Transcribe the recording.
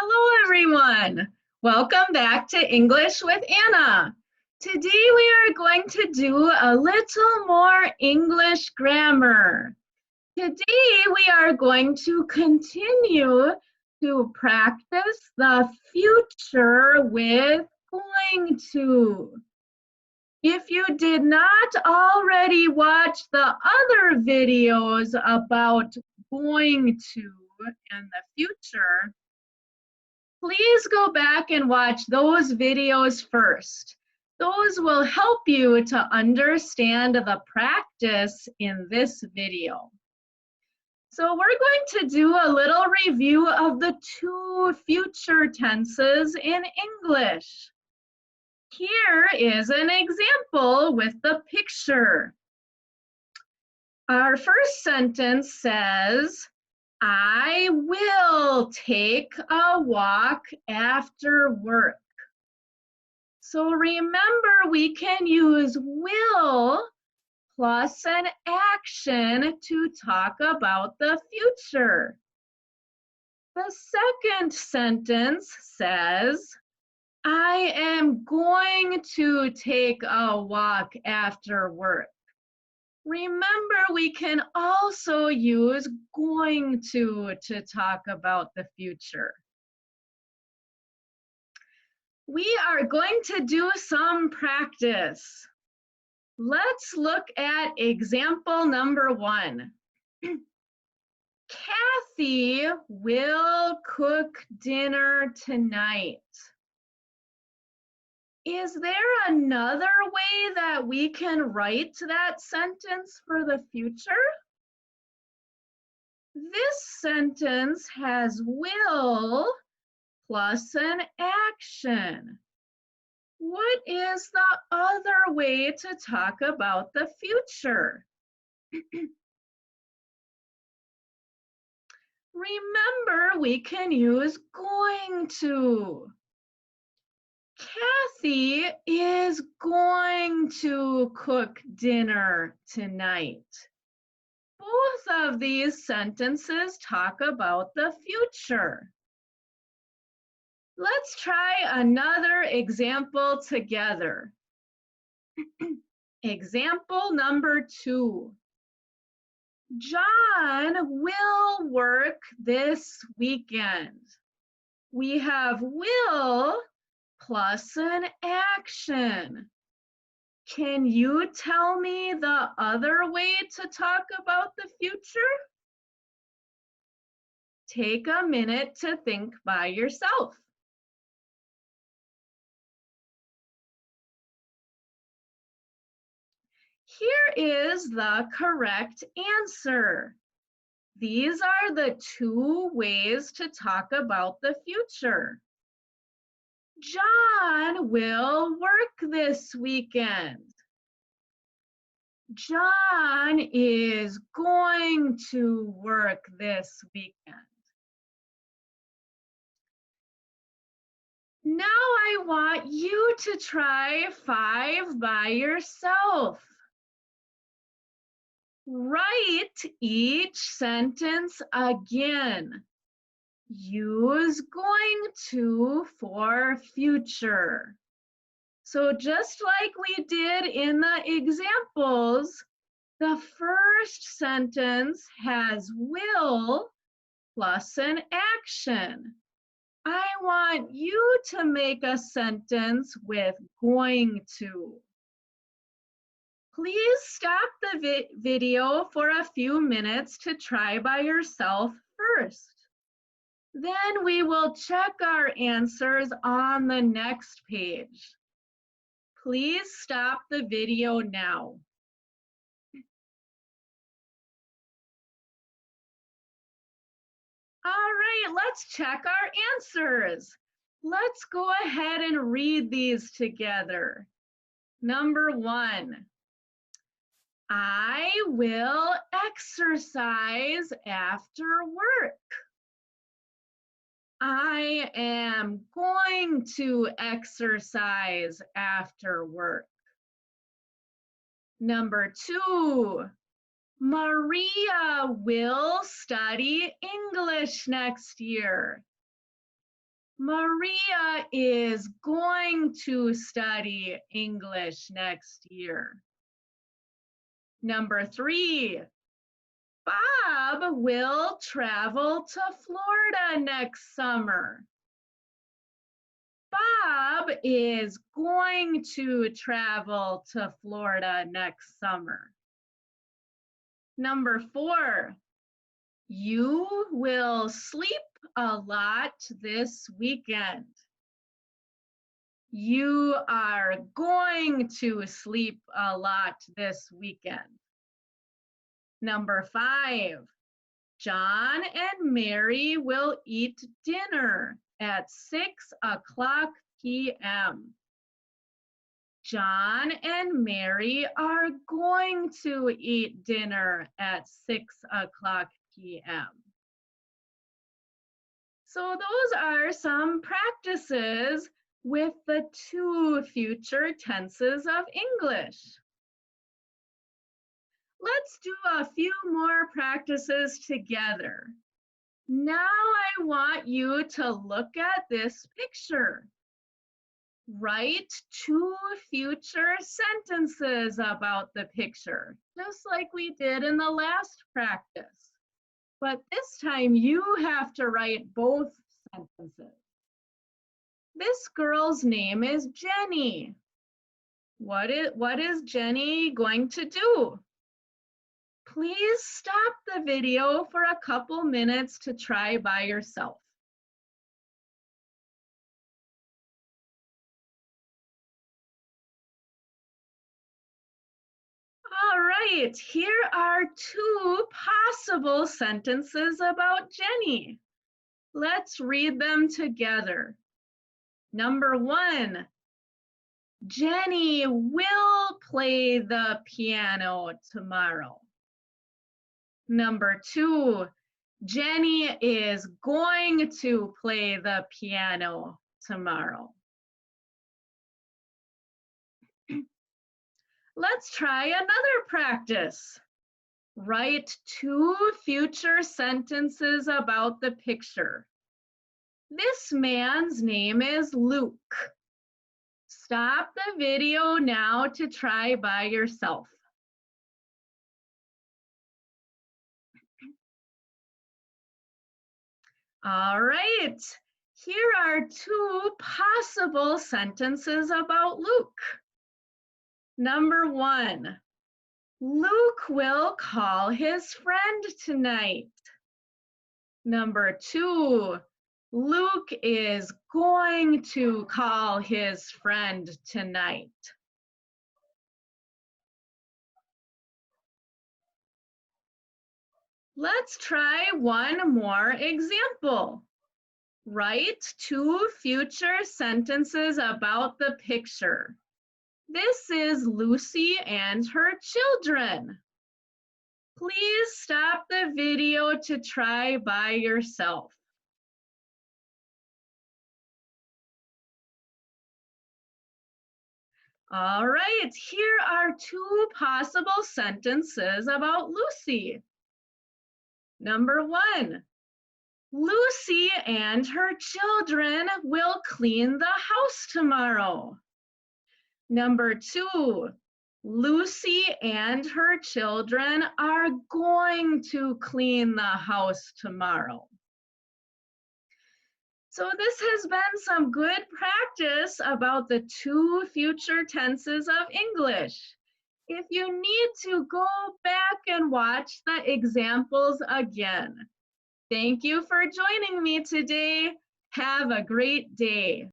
Hello, everyone. Welcome back to English with Anna. Today we are going to do a little more English grammar. Today we are going to continue to practice the future with going to. If you did not already watch the other videos about going to and the future, please go back and watch those videos first. Those will help you to understand the practice in this video. So we're going to do a little review of the two future tenses in English. Here is an example with the picture. Our first sentence says, I will take a walk after work. So remember, we can use will plus an action to talk about the future. The second sentence says, I am going to take a walk after work. Remember, we can also use going to talk about the future. We are going to do some practice. Let's look at example number 1. Kathy will cook dinner tonight. Is there another way that we can write that sentence for the future? This sentence has will plus an action. What is the other way to talk about the future? Remember, we can use going to. Kathy is going to cook dinner tonight. Both of these sentences talk about the future. Let's try another example together. Example number 2. John will work this weekend. We have will plus an action. Can you tell me the other way to talk about the future? Take a minute to think by yourself. Here is the correct answer. These are the two ways to talk about the future. John will work this weekend. John is going to work this weekend. Now I want you to try 5 by yourself. Write each sentence again. Use going to for future. So just like we did in the examples, the first sentence has will plus an action. I want you to make a sentence with going to. Please stop the video for a few minutes to try by yourself first. Then we will check our answers on the next page. Please stop the video now. All right, let's check our answers. Let's go ahead and read these together. Number 1, I will exercise after work. I am going to exercise after work. Number 2, Maria will study English next year. Maria is going to study English next year. Number 3, Bob will travel to Florida next summer. Bob is going to travel to Florida next summer. Number 4, you will sleep a lot this weekend. You are going to sleep a lot this weekend. Number 5, John and Mary will eat dinner at 6:00 p.m. John and Mary are going to eat dinner at 6:00 p.m. So those are some practices with the 2 future tenses of English. Let's do a few more practices together. Now I want you to look at this picture. Write 2 future sentences about the picture, just like we did in the last practice. But this time you have to write both sentences. This girl's name is Jenny. What is Jenny going to do? Please stop the video for a couple minutes to try by yourself. All right, here are 2 possible sentences about Jenny. Let's read them together. Number 1, Jenny will play the piano tomorrow. Number 2, Jenny is going to play the piano tomorrow. Let's try another practice. Write 2 future sentences about the picture. This man's name is Luke. Stop the video now to try by yourself. All right, here are 2 possible sentences about Luke. Number 1, Luke will call his friend tonight. Number 2, Luke is going to call his friend tonight. Let's try one more example. Write 2 future sentences about the picture. This is Lucy and her children. Please stop the video to try by yourself. All right, here are 2 possible sentences about Lucy. Number 1, Lucy and her children will clean the house tomorrow. Number 2, Lucy and her children are going to clean the house tomorrow. So this has been some good practice about the 2 future tenses of English. If you need to, go back and watch the examples again. Thank you for joining me today. Have a great day.